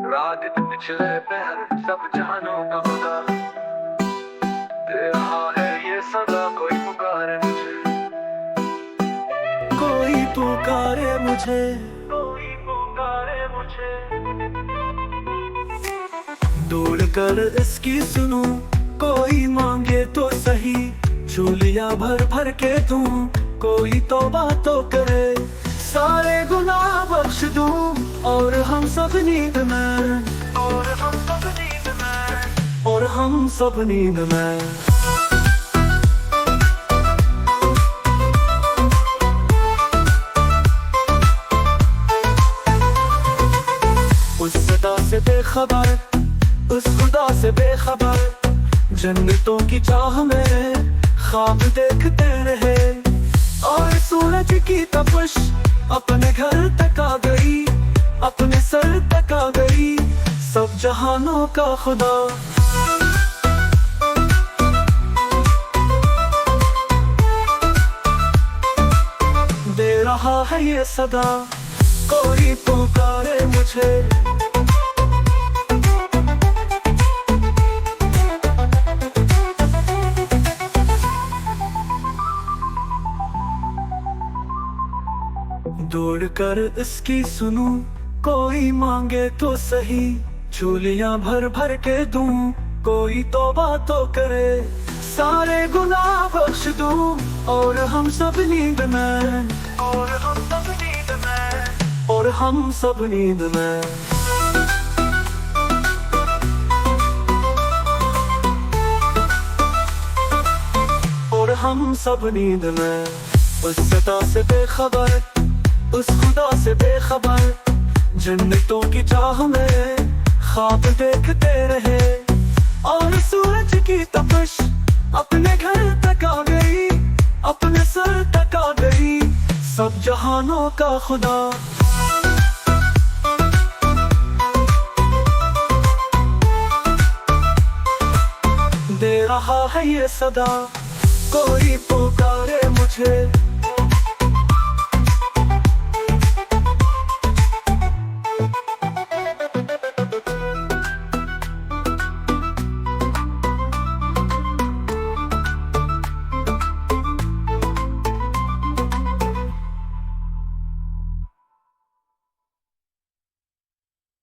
रात दिन चले पहर सब जहानों का खुदा दे रहा है ये सदा। कोई पुकारे मुझे, कोई पुकारे मुझे, कोई पुकारे मुझे। दूर कर इसकी सुनूं, कोई मांगे तो सही, झोलियां भर भर के दूं, कोई तौबा तो करे, सारे गुनाह बख्श दूं, और हम सब नींद में, और हम सब नींद में, और हम सब नींद में। उस सदा से बेखबर, उस खुदा से बेखबर, जन्नतों की चाह में ख्वाब देखते रहे, और सूरज की तपिश अपने घर तक आ गई, अपने सर तक आ गई, सब जहानों का खुदा। दे रहा है ये सदा, कोई पुकारे मुझे। दौड़ कर इसकी सुनूं, कोई मांगे तो सही, झोलियां भर भर के दूं, कोई तौबा तो करे, सारे गुनाह बख्श दूं, और हम सब नींद में, और हम सब नींद में, और हम सब नींद में। और हम सब नींद में। उस सदा से बेखबर, उस खुदा से बेखबर, जन्नतों की चाह में ख्वाब देखते रहे, और सूरज की तपिश अपने घर तक आ गई, अपने सर तक आ गई, सब जहानों का खुदा। दे रहा है ये सदा, कोई पुकारे मुझे।